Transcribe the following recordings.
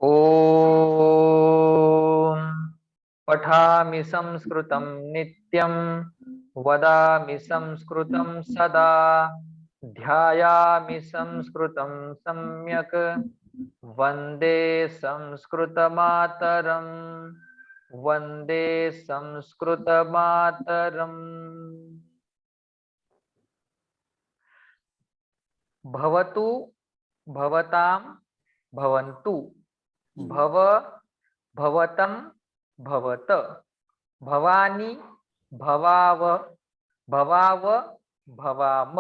ॐ पठामि संस्कृतं नित्यं वदामि संस्कृतं सदा ध्यायामि संस्कृतं सम्यक् वन्दे संस्कृतमातरम् वन्दे संस्कृतमातरम्। भवतु भवतां भवन्तु भव भवतं भवत भवानी भवाव भवाव भवाम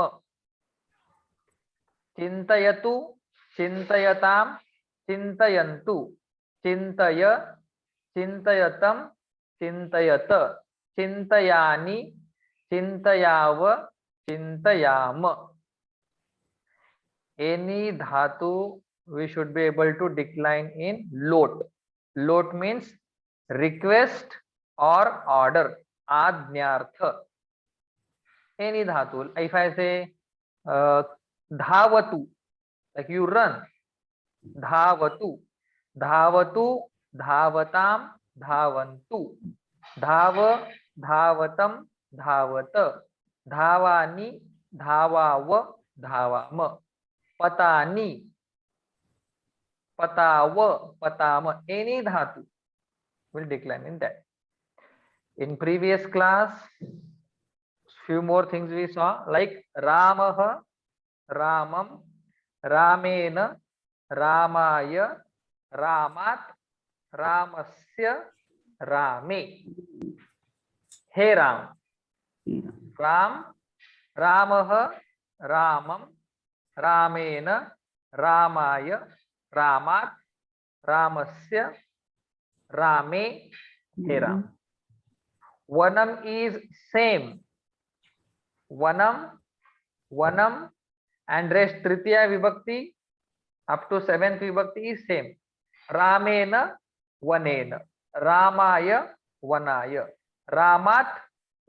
चिन्तयतु चिन्तयतां चिन्तयन्तु चिन्तय चिन्तयतं चिन्तयत चिन्तयानि चिन्तयाव चिन्तयाम. Any dhatu we should be able to decline in lot. Lot means request or order. Ajnartha. Any dhatu. If I say dhavatu, like you run. Dhavatu. Dhavatu. Dhavatam. Dhavantu. Dhava. Dhavatam. Dhavata. Dhavani. Dhavav. Dhavama. Patani, patawa, patama, any dhatu will decline in that. In previous class, few more things we saw, like Ramah, Ramam, Ramena, Ramaya, Ramat, Ramasya, Rame. Hey Ram, Ram, Ramah, Ramam, Ramena, Ramaya, Ramat, Ramasya, Rame, Hey Ram. Vanam is same. Vanam, Vanam, and rest Tritiya Vibhakti up to 7th Vibhakti is same. Ramena, Vanena, Ramaya, Vanaya, Ramat,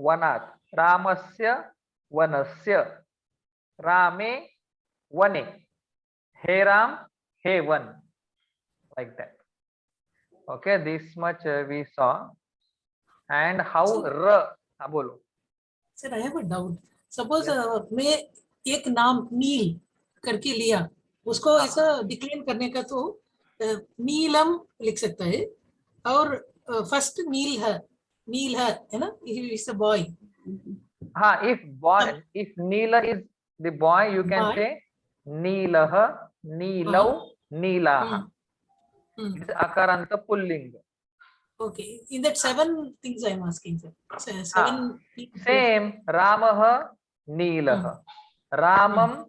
Vanat, Ramasya, Vanasya, Rame, Vane, Hey Ram, Hey Van, like that. Okay, this much we saw. And how R, bolo. Sir, I have a doubt. Suppose मैं एक नाम नील करके लिया, उसको ऐसा declare करने का तो नीलम लिख सकता है, और फर्स्ट नील है ना, इज अ बॉय. हाँ, if boy, if Neela is the boy, you can say Neelah, Neelav, Neelaha. It is Akaranta Pullinga. Okay, in that 7 things I am asking, sir. 7 same. Ramah, Neelaha, Ramam,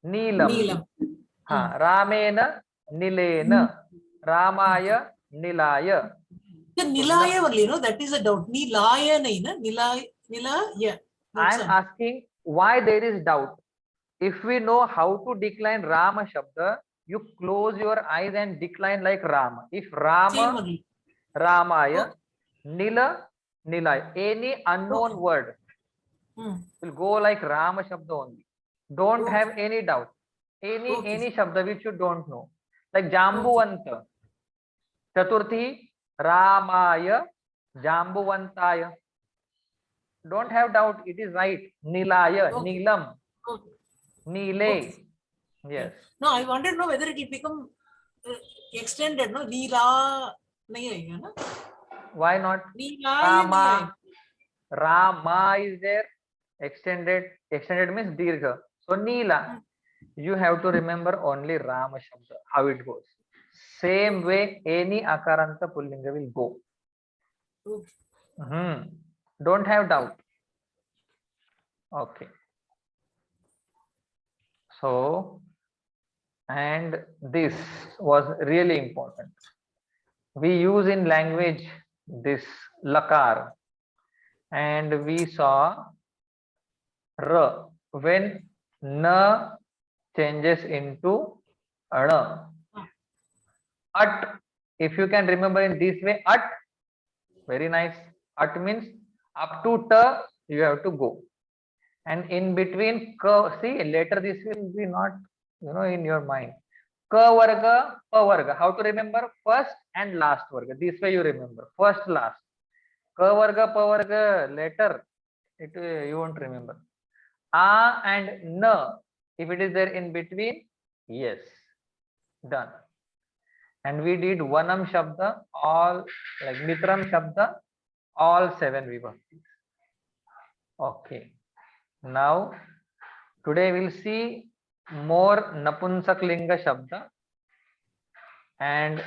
Neelam, Ramena, Nilena, Ramaya, Nilaya. The Nilaya only, no? That is a doubt. Nilaya nahi na? Nilaya. I am asking why there is doubt. If we know how to decline Rama Shabda, you close your eyes and decline like Rama. If Rama, Ramaya, Nila, Nilaya, any unknown word will go like Rama Shabda only. Don't have any doubt. Any Shabda which you don't know. Like Jambuvanta. Chaturthi, Ramaya, Jambuvantaya. Don't have doubt, it is right. Nilaya, Neelam, Neele. Yes. No, I wanted to know whether it will become extended. No, Neela. Nahi na? Why not? Rama. Rama is there. Extended. Extended means Dirgha. So Neela. You have to remember only Rama Shabda. How it goes. Same way any Akaranta Pullinga will go. Don't have doubt. Okay. So, and this was really important. We use in language this lakar, and we saw r when na changes into ana. At, if you can remember in this way, at, very nice. At means up to ta you have to go, and in between ka, see later this will be not in your mind. Ka varga, pa varga. How to remember? First and last varga. This way you remember. First, last. Ka varga, pa varga. Later, you won't remember. A and na. If it is there in between, yes. Done. And we did Vanam Shabda, all like Mitram Shabda, all 7 vibhaktis. Okay. Now, today we'll see more Napunsak Linga Shabda, and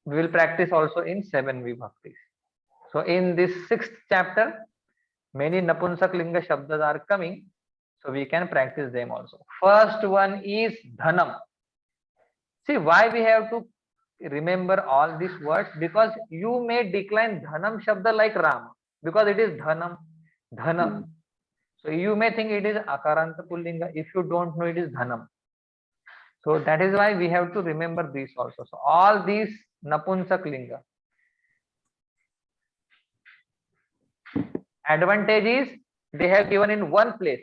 we will practice also in 7 vibhaktis. So in this 6th chapter, many Napunsak Linga Shabdas are coming, so we can practice them also. First one is Dhanam. See why we have to remember all these words, because you may decline Dhanam Shabda like Rama, because it is Dhanam, Dhanam. So you may think it is Akaranta Pullinga if you don't know it is Dhanam. So that is why we have to remember these also. So all these Napunsak Linga. Advantage is they have given in one place.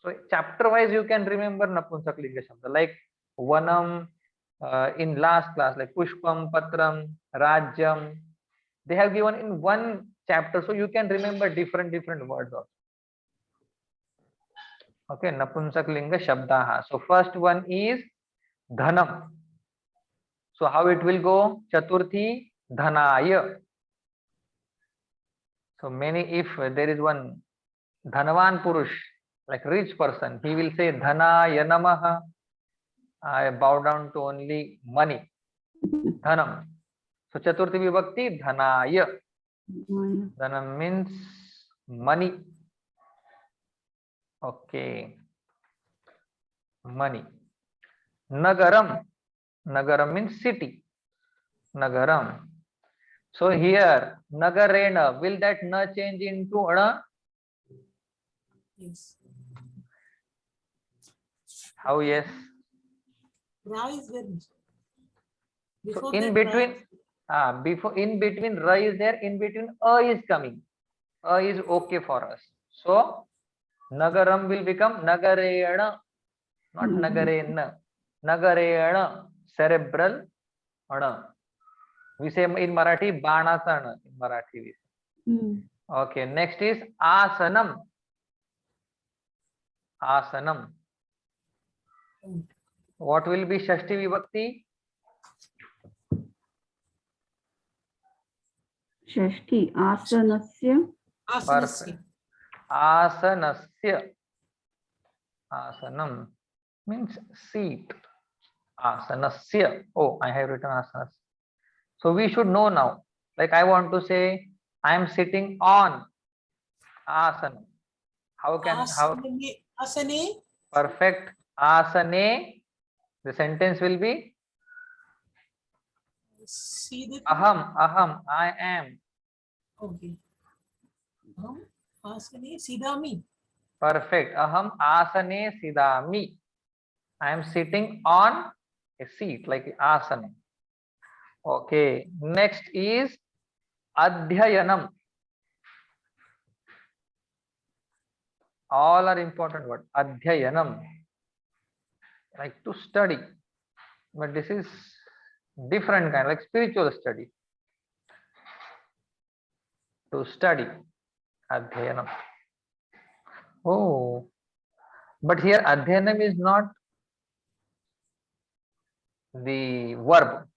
So chapter wise you can remember Napunsak Linga Shabda, like Vanam, in last class, like Pushpam, Patram, Rajyam. They have given in one chapter, so you can remember different words also. Okay, Napunsak Linga Shabdaha. So first one is Dhanam. So how it will go? Chaturthi Dhanaya. So many, if there is one Dhanavan Purush, like rich person, he will say Dhanaya Namaha. I bow down to only money. Dhanam. So Chaturthi Vibhakti Dhanaya. Dhanam means money. Okay. Money. Nagaram. Nagaram means city. Nagaram. So here Nagarena, will that na change into ana? Yes. How yes? Ra is there. So Before in that, between, in between ra is there, in between a is coming. A is okay for us. So Nagaram will become Nagarena, not Nagarena. Nagarena, cerebral ana. We say in Marathi Banacha ana. In Marathi we say. Okay, next is Asanam. Asanam. What will be Shashti Vibhakti? Shashti Asanasya. Asanasya. Asanasya. Asanam means seat. Asanasya. Oh, I have written asanas. So we should know now. Like I want to say, I am sitting on asana. How can Asane. Perfect. Asane. The sentence will be Aham. Aham. I am. Okay. Asane Sidami. Perfect. Aham asane sidami. I am sitting on a seat like asana. Okay. Next is Adhyayanam. All are important words. Adhyayanam, like to study, but this is different kind, like spiritual study. To study, Adhyayanam. Oh, but here Adhyayanam is not the verb.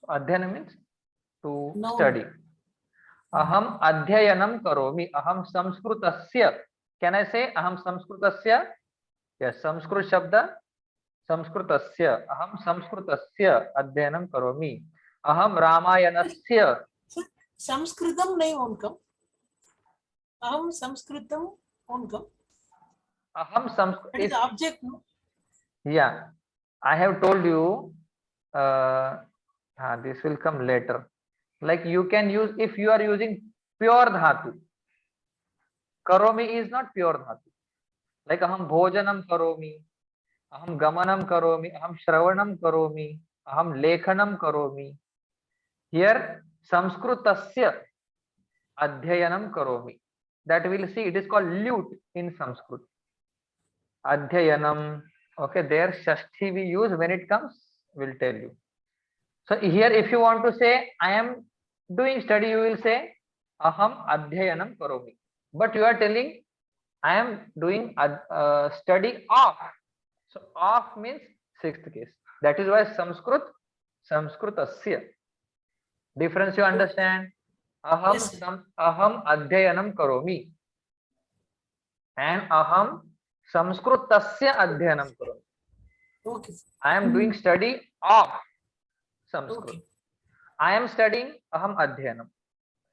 So Adhyayanam means to study. Aham Adhyayanam karomi. Aham Samskrutasya. Can I say Aham Samskrutasya? Yes, Samskrit Shabda. Samskrutasya. Aham Samskrutasya Adhyayanam karomi. Aham Ramayanasya. Samskritam nahi unkam. Aham Samskritam unkam. Aham Samskrit. That is the object, no? Yeah, I have told you. This will come later. Like you can use, if you are using pure dhatu. Karomi is not pure dhatu. Like aham bhojanam karomi, aham gamanam karomi, aham shravanam karomi, aham lekhanam karomi. Here Samskrutasya Adhyayanam karomi. That we'll see, it is called lute in Sanskrit. Adhyayanam. Okay, there Shashti we use when it comes, we'll tell you. So here if you want to say I am doing study, you will say aham adhyayanam karomi. But you are telling I am doing study of. So of means sixth case. That is why Sanskrit, Sanskritasya. Difference you understand? Yes, sir. Aham adhyayanam karomi and aham Sanskritasya adhyayanam karomi. Okay, sir. I am doing study of Sanskrit. Okay. I am studying aham adhyayanam.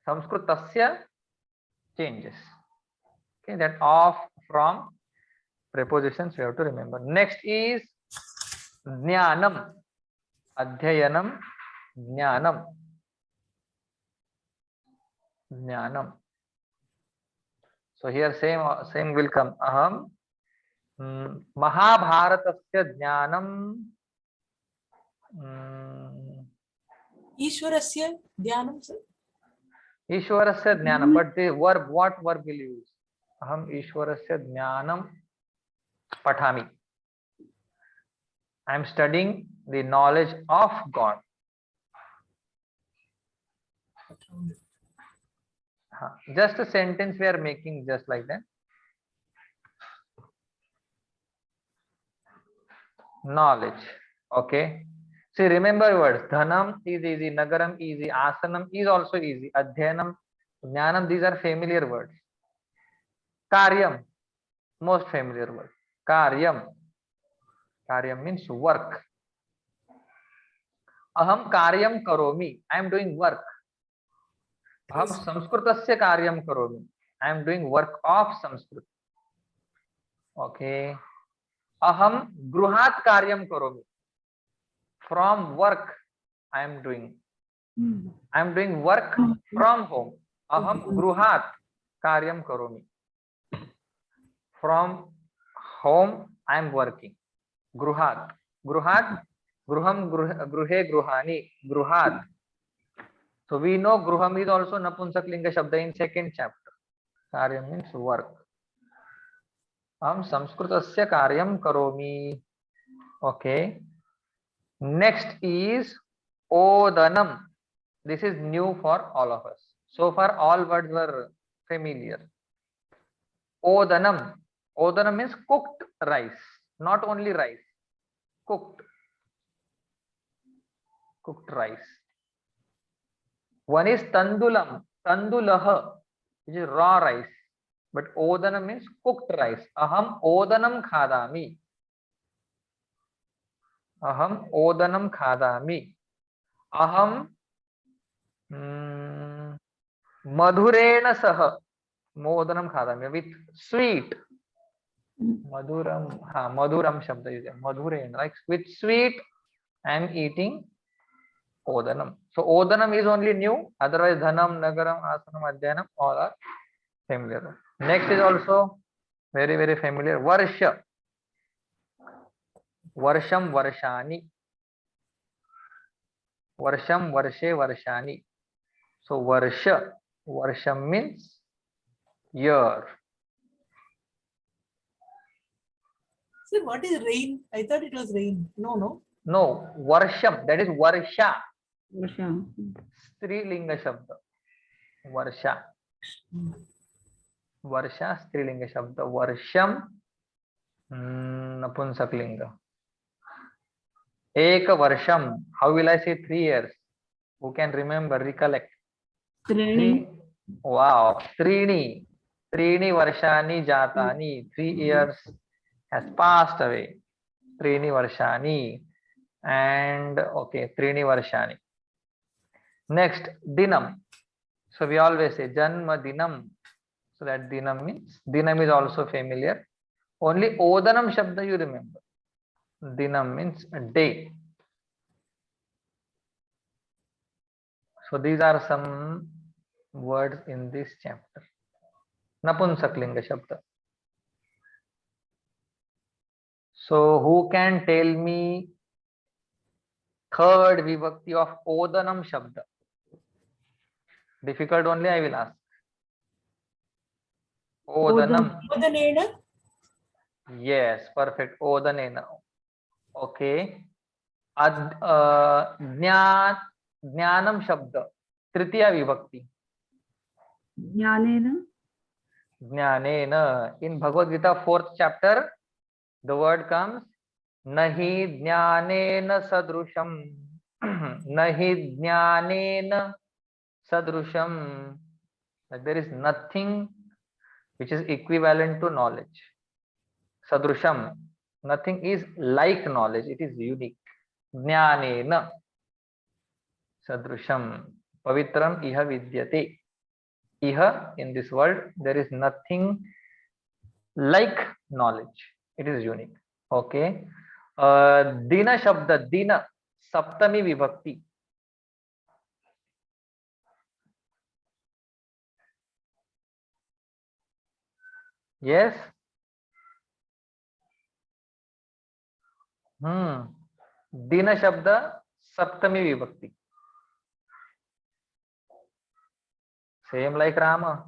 Sanskritasya changes. Okay, that of, from, prepositions we have to remember. Next is jnanam. Adhyayanam, jnanam. Jnanam. So here same will come. Aham Mahabharatasya jnanam. Ishwarasya dhyanam, sir. Ishwarasya jnanam. But the verb, what verb will you use? Aham Ishwarasya jnanam pathami. I am studying the knowledge of God. Just a sentence we are making just like that. Knowledge. Okay. See, remember words. Dhanam is easy. Nagaram easy. Asanam is also easy. Adhyanam, jnanam, these are familiar words. Karyam, most familiar word. Karyam. Karyam means work. Aham karyam karomi. I am doing work. Aham Sanskritasya karyam karomi. I am doing work of Sanskrit. Okay. Aham gruhat karyam karomi. From work I am doing. I am doing work from home. Aham gruhat karyam karomi. From home I am working. Gruhat. Gruhat. Gruham gruhe gruhani. Gruhat. So we know gruham is also Napunsaklinga Shabda in second chapter. Karyam means work. Aham Sanskritasya karyam karomi. Okay. Next is Odanam. This is new for all of us. So far all words were familiar. Odanam. Odanam means cooked rice. Not only rice. Cooked. Cooked rice. One is Tandulam. Tandulaha, which is raw rice. But Odanam means cooked rice. Aham Odanam khadami. Aham Odanam khadami. Aham Madhurena saha. Modanam khadami. With sweet. Madhuram. Madhuram shabda is there. Madhurena. Like with sweet, I am eating Odanam. So Odanam is only new. Otherwise Dhanam, Nagaram, Asanam, Adhyanam all are familiar. Next is also very, very familiar. Varsha. Varsham, Varshani. Varsham, Varshe, Varshani. So Varsha. Varsham means year. Sir, what is rain? I thought it was rain. No. No, Varsham. That is Varsha. Varsha. Strilinga Shabda. Varsha. Varsha, Strilinga Shabda. Varsham, Napunsaklinga. Eka Varsham. How will I say 3 years? Who can remember, recollect? Trini. Wow. Trini. Trini Varshani Jatani. 3 years has passed away. Trini Varshani. And okay, Trini Varshani. Next, Dinam. So we always say Janma Dinam. So that Dinam means, Dinam is also familiar. Only Odanam Shabda you remember. Dinam means a day. So these are some words in this chapter. Napunsaklinga Shabda. So who can tell me third vibhakti of Odanam Shabda? Difficult only I will ask. Odanam. Odanena. Yes, perfect. Odanena. Okay. ज्ञानम शब्द तृतीया विभक्ति. ज्ञानेन ज्ञानेन. In Bhagavad Gita 4th chapter, the word comes nahi jnanena sadrusham. Nahi jnanena sadrusham. Like there is nothing which is equivalent to knowledge. Sadrusham. Nothing is like knowledge. It is unique. Jnanena sadrusham. Pavitram iha vidyate. Iha, in this world, there is nothing like knowledge. It is unique. Okay. Dina shabda. Dina. Saptami vibhakti. Yes. Dina shabda saptami vibhakti. Same like Rama.